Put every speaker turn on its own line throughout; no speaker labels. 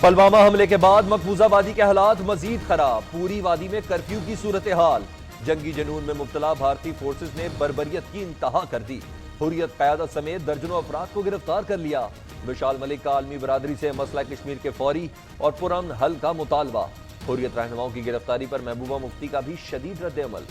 पुलवामा हमले के बाद मकबूजा वादी के हालात मजीद खराब, पूरी वादी में कर्फ्यू की सूरत हाल। जंगी जुनून में मुब्तला भारतीय फोर्सेस ने बर्बरियत की इंतहा कर दी। हुर्रियत क़यादत समेत दर्जनों अफराद को गिरफ्तार कर लिया। विशाल मलिक का आलमी बरादरी से मसला कश्मीर के फौरी और पुरअमन हल का मुतालबा। हुर्रियत रहनुमाओं की गिरफ्तारी पर महबूबा मुफ्ती का भी शदीद रद्द-ए-अमल।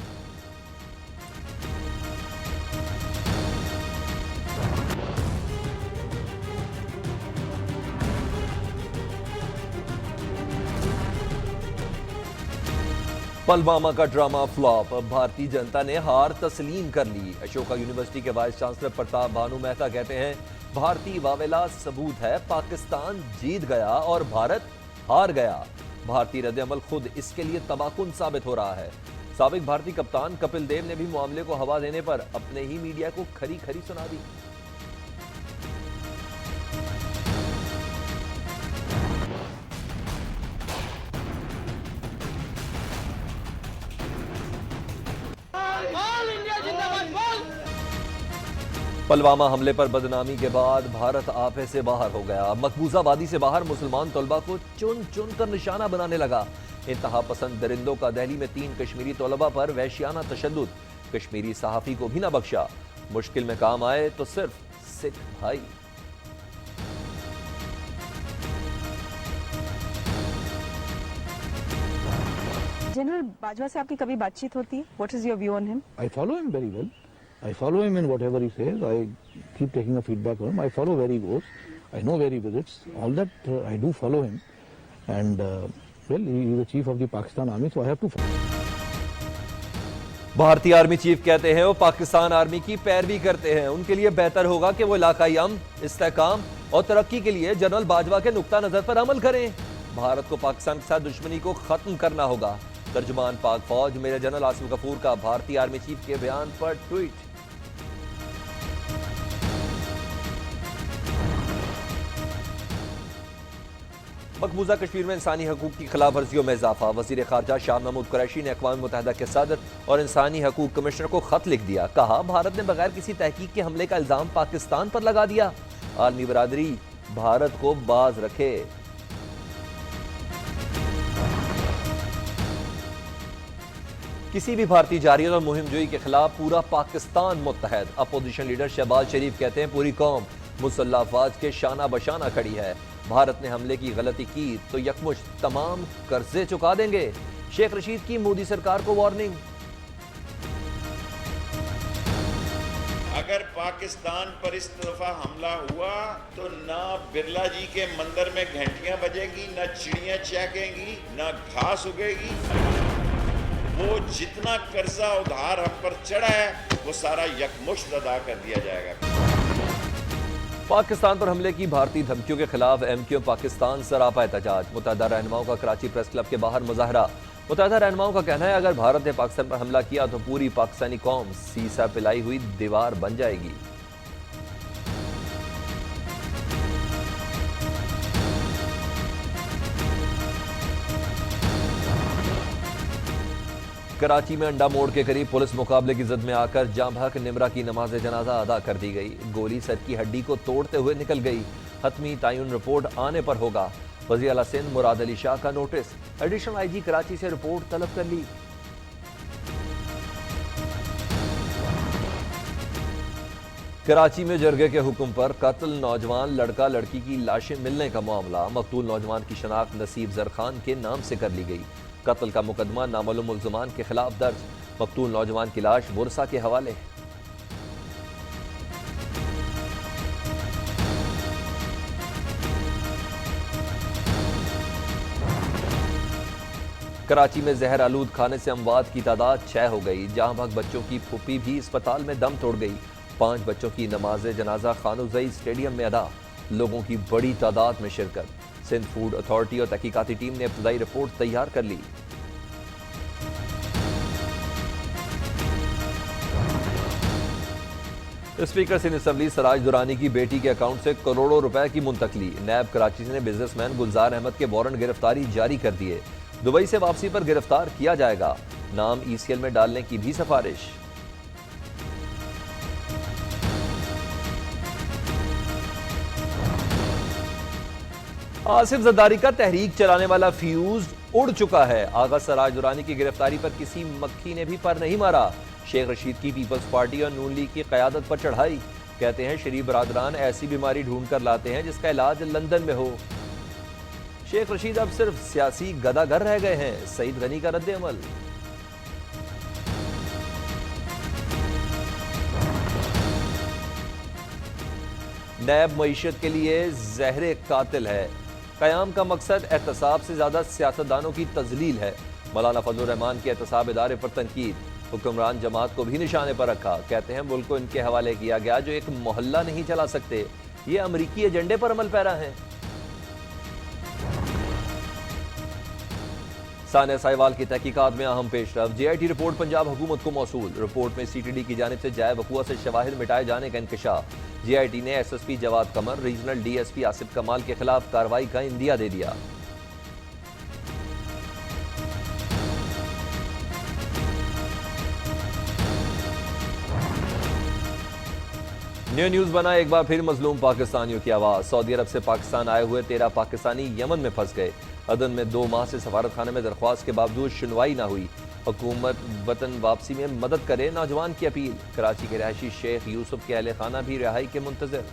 पुलवामा का ड्रामा फ्लॉप, भारतीय जनता ने हार तस्लीम कर ली। अशोका यूनिवर्सिटी के वाइस चांसलर प्रताप भानु मेहता कहते हैं, भारतीय वावेला सबूत है, पाकिस्तान जीत गया और भारत हार गया। भारतीय रद्द-ए-अमल खुद इसके लिए तबाहकुन साबित हो रहा है। साबिक भारतीय कप्तान कपिल देव ने भी मामले को हवा देने पर अपने ही मीडिया को खरी खरी सुना दी। पुलवामा हमले पर बदनामी के बाद भारत आपे से बाहर हो गया। मकबूजा वादी से बाहर मुसलमान तलबा को चुन चुन कर निशाना बनाने लगा। इंतहा पसंद दरिंदों का दिल्ली में 3 कश्मीरी तलबा पर वहशियाना तशद्दुद, कश्मीरी सहाफी को भी न बख्शा। मुश्किल में काम आए तो सिर्फ सिख भाई।
जनरल बाजवा से आपकी कभी बातचीत होती है? What is your view on him?
I follow him very well. I follow him in whatever he says. I keep taking a feedback from him. I follow where he goes. I know where he visits. All that I do follow him. And well, he is the chief of the Pakistan Army, so I have to follow.
भारतीय army chief कहते हैं वो Pakistan army की पैरवी करते हैं। उनके लिए बेहतर होगा कि वो इलाकाई अमन, इस्तेहकाम और तरक्की के लिए जनरल बाजवा के नुक्ता नजर पर अमल करें। भारत को पाकिस्तान के साथ दुश्मनी को खत्म करना होगा। तर्जुमान पाक फौज मेजर जनरल आसिफ गफूर का भारतीय आर्मी चीफ के बयान पर ट्वीट। मकबूजा कश्मीर में इंसानी हकूक की खिलाफ वर्जियों में इजाफा। वजीर खारजा शाह महमूद कुरैशी ने अक़वाम मुत्तहिदा के सदर और इंसानी हकूक कमिश्नर को खत लिख दिया। कहा, भारत ने बगैर किसी तहकीक के हमले का इल्जाम पाकिस्तान पर लगा दिया। आलमी बरादरी भारत को बाज रखे। किसी भी भारतीय जारियत और मुहिमजोई के खिलाफ पूरा पाकिस्तान मुत्तहद। अपोजिशन लीडर शहबाज शरीफ कहते हैं, पूरी कौम मुसल्लह अफवाज के शाना बशाना खड़ी है। भारत ने हमले की गलती की तो यकमुश्त तमाम कर्जे चुका देंगे। शेख रशीद की मोदी सरकार को वार्निंग।
अगर पाकिस्तान पर इस तरफा हमला हुआ तो ना बिरला जी के मंदिर में घंटियां बजेगी, ना चिड़ियां चहकेंगी, ना घास उगेगी। वो जितना कर्जा उधार हम पर चढ़ा है वो सारा यकमुश्त अदा कर दिया जाएगा।
पाकिस्तान पर हमले की भारतीय धमकियों के खिलाफ एमक्यू पाकिस्तान सरापा एहतजाज। मुत्तहिदा रहनुमाओं का कराची प्रेस क्लब के बाहर मुजाहरा। मुत्तहिदा रहनुमाओं का कहना है, अगर भारत ने पाकिस्तान पर हमला किया तो पूरी पाकिस्तानी कौम सीसा पिलाई हुई दीवार बन जाएगी। कराची में अंडा मोड़ के करीब पुलिस मुकाबले की जद में आकर जांभक निमरा की नमाज जनाजा अदा कर दी गई। गोली सर की हड्डी को तोड़ते हुए निकल गई। हतमी तायुन रिपोर्ट आने पर होगा। वज़ीर आला सिंध मुराद अली शाह का नोटिस। एडिशनल आईजी कराची से रिपोर्ट तलब कर ली। कराची में जरगे के हुक्म पर कत्ल, नौजवान लड़का लड़की की लाशें मिलने का मामला। मकतूल नौजवान की शनाख्त नसीब जर खान के नाम से कर ली गई। कत्ल का मुकदमा नामालूम मुल्ज़िमान के खिलाफ दर्ज। मकतूल नौजवान की लाश बुरसा के हवाले। कराची में जहर आलूद खाने से अमवात की तादाद 6 हो गई। जहां भग बच्चों की फूफी भी अस्पताल में दम तोड़ गई। 5 बच्चों की नमाज जनाजा खानुजई स्टेडियम में अदा। लोगों की बड़ी तादाद में शिरकत। सिंध फूड अथॉरिटी और तहकीकाती टीम ने इब्तदाई रिपोर्ट तैयार कर ली। स्पीकर सिंध असम्बली सराज दुरानी की बेटी के अकाउंट से करोड़ों रुपए की मुंतकली। नैब कराची ने बिजनेसमैन गुलजार अहमद के वारंट गिरफ्तारी जारी कर दिए। दुबई से वापसी पर गिरफ्तार किया जाएगा। नाम ईसीएल में डालने की भी सिफारिश। आसिफ जरदारी का तहरीक चलाने वाला फ्यूज उड़ चुका है। आगा सराज दुरानी की गिरफ्तारी पर किसी मक्खी ने भी पर नहीं मारा। शेख रशीद की पीपल्स पार्टी और नून लीग की कयादत पर चढ़ाई। कहते हैं शरीफ बरादरान ऐसी बीमारी ढूंढ कर लाते हैं जिसका इलाज लंदन में हो। शेख रशीद अब सिर्फ सियासी गदागर रह गए हैं। सईद गनी का रद्द अमल। नैब मईशत के लिए जहर कातिल है। कयाम का मकसद एहतसाब से ज्यादा सियासतदानों की तजलील है। मौलाना फजलुर रहमान के एहतसाब इदारे पर तनकीद। हुक्मरान जमात को भी निशाने पर रखा। कहते हैं मुल्क को इनके हवाले किया गया जो एक मोहल्ला नहीं चला सकते। ये अमरीकी एजेंडे पर अमल पैरा है। सानिया साहिवाल की तहकीकात में अहम पेशरफ। JIT रिपोर्ट पंजाब हुकूमत को मौसूल। रिपोर्ट में CTD की जानिब से जाए वकुआ से शवाहिद मिटाए जाने का इंकशाफ। JIT ने SSP जवाद कमर, रीजनल DSP आसिफ कमाल के खिलाफ कार्रवाई का इंदिया दे दिया। न्यू न्यूज बना एक बार फिर मजलूम पाकिस्तानियों की आवाज। सऊदी अरब से पाकिस्तान आए हुए 13 पाकिस्तानी यमन में फंस गए। अदन में 2 माह से सफारत खाने में दरख्वास्त के बावजूद सुनवाई ना हुई। हुकूमत वतन वापसी में मदद करे, नौजवान की अपील। कराची के रहायशी शेख यूसुफ के अहले खाना भी रिहाई के मुंतजर।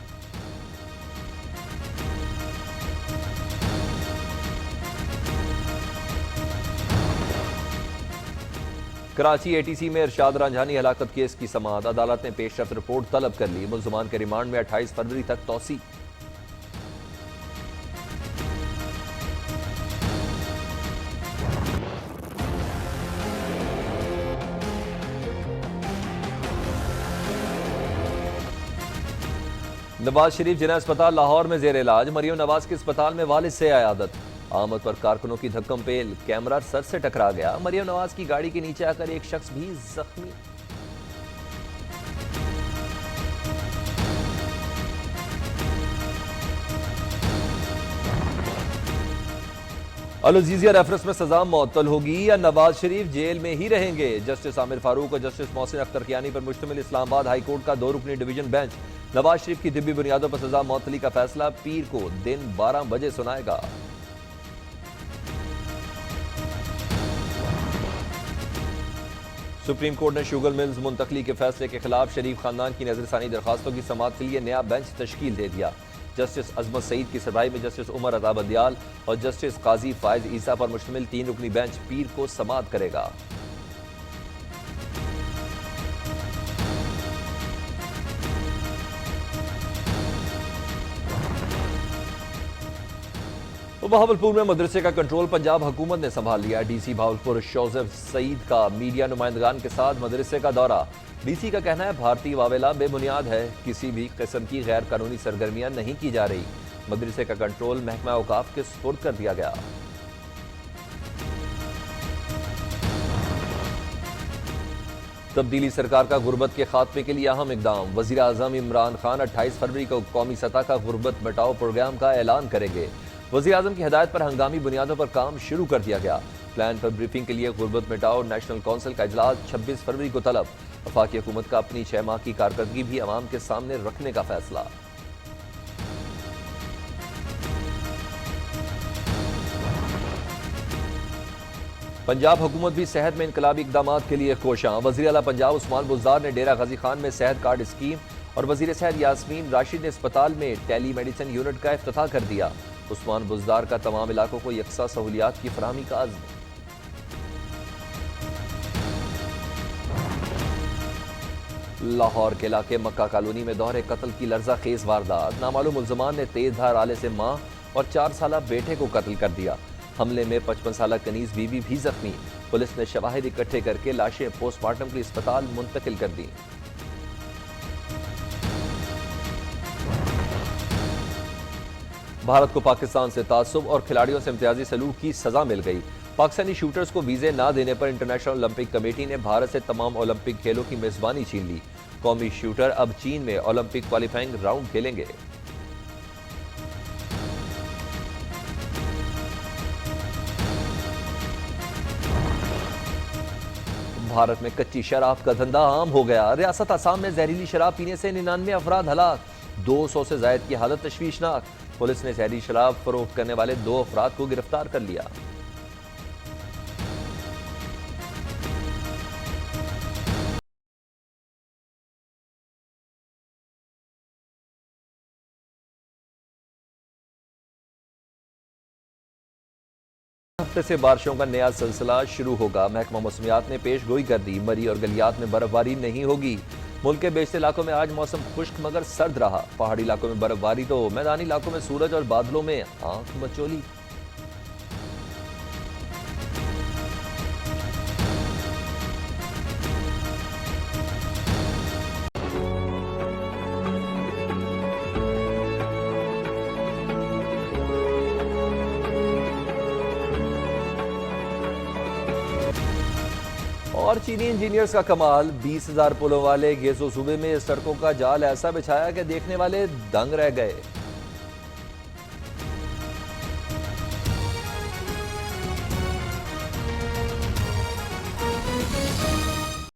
कराची ATC में इरशाद रांझानी हलाकत केस की समाअत। अदालत ने पेशरफ्त रिपोर्ट तलब कर ली। मुल्ज़मान के रिमांड में 28 फरवरी तक तौसी। नवाज शरीफ जिना अस्पताल लाहौर में जेर इलाज। मरियम नवाज के अस्पताल में वालिद से आयादत। आमद पर कारकुनों की धक्कम पेल। कैमरा सर से टकरा गया। मरियम नवाज की गाड़ी के नीचे आकर एक शख्स भी जख्मी। अल-अज़ीज़िया रेफरेंस में सजा मुअत्तल होगी या नवाज शरीफ जेल में ही रहेंगे। जस्टिस आमिर फारूक और जस्टिस मोहसिन अख्तर कियानी पर मुश्तमिल इस्लामाबाद हाई कोर्ट का 2 रुकनी डिवीजन बेंच नवाज शरीफ की तिब्बी बुनियादों पर सजा मुअत्तली का फैसला पीर को दिन 12 बजे सुनाएगा। सुप्रीम कोर्ट ने शुगर मिल्स मुंतकली के फैसले के खिलाफ शरीफ खानदान की नजरसानी दरखास्तों की समाअत के लिए नया बेंच तश्कील दे दिया। जस्टिस अजमत सईद की सरबराही में जस्टिस उमर अता बंदियाल और जस्टिस काजी फायज ईसा पर मुश्तमिल 3 रुकनी बेंच पीर को समाअत करेगा। बहावलपुर में मदरसे का कंट्रोल पंजाब हुकूमत ने संभाल लिया। DC बहावलपुर शोजेफ सईद का मीडिया नुमाइंदगान के साथ मदरसे का दौरा। DC का कहना है भारतीय वावेला बेबुनियाद है। किसी भी किस्म की गैर कानूनी सरगर्मियां नहीं की जा रही। मदरसे का कंट्रोल महकमा औकाफ के सुपुर्द कर दिया गया। तब्दीली सरकार का गुर्बत के खात्मे के लिए अहम इकदाम। वजीर आजम इमरान खान 28 फरवरी को कौमी सतह का गुर्बत मिटाओ प्रोग्राम का ऐलान करेंगे। वज़ीर आज़म की हिदायत पर हंगामी बुनियादों पर काम शुरू कर दिया गया। प्लान पर ब्रीफिंग के लिए गुर्बत मिटाओ नेशनल काउंसिल का इजलास 26 फरवरी को तलब। वफाकी हुकूमत का अपनी 6 माह की कारकर्दगी भी अवाम के सामने रखने का फैसला। पंजाब हुकूमत भी सेहत में इनकलाबी इकदाम के लिए कोशां। वज़ीर आला पंजाब उस्मान बुज़दार ने डेरा गाजी खान में सेहत कार्ड स्कीम और वज़ीर सेहत यास्मीन राशिद ने अस्पताल में टेली मेडिसिन यूनिट का इफ्तिताह कर दिया। उस्मान बुज़दार का तमाम इलाकों को यकसा सहूलियात की फराहमी का अज़्म। लाहौर के इलाके मक्का कॉलोनी में दोहरे कत्ल की लर्जा खेज वारदात। नामालूम मुल्ज़मान ने तेज धार आले से मां और 4 साला बेटे को कत्ल कर दिया। हमले में 55 साला कनीज बीवी भी जख्मी। पुलिस ने शवाहिद इकट्ठे करके लाशें पोस्टमार्टम के लिए अस्पताल मुंतकिल कर दी। भारत को पाकिस्तान से तासुब और खिलाड़ियों से इम्तियाजी सलूक की सजा मिल गई। पाकिस्तानी शूटर्स को वीजे ना देने पर इंटरनेशनल ओलंपिक कमेटी ने भारत से तमाम ओलंपिक खेलों की मेजबानी छीन ली। कौमी शूटर अब चीन में ओलंपिक क्वालिफाइंग राउंड खेलेंगे। भारत में कच्ची शराब का धंधा आम हो गया। रियासत असम में जहरीली शराब पीने से 99 अफराद हलाक। 200 से ज्यादा की हालत तशवीशनाक। पुलिस ने जहरीली शराब फरोख्त करने वाले 2 अफराद को गिरफ्तार कर लिया। हफ्ते से बारिशों का नया सिलसिला शुरू होगा। महकमा मौसमियात ने पेश गोई कर दी, मरी और गलियात में बर्फबारी नहीं होगी। मुल्क के बेशतर इलाकों में आज मौसम खुश्क मगर सर्द रहा। पहाड़ी इलाकों में बर्फबारी तो मैदानी इलाकों में सूरज और बादलों में आंख मचोली। और चीनी इंजीनियर्स का कमाल, 20,000 पुलों वाले गेजो सूबे में सड़कों का जाल ऐसा बिछाया कि देखने वाले दंग रह गए।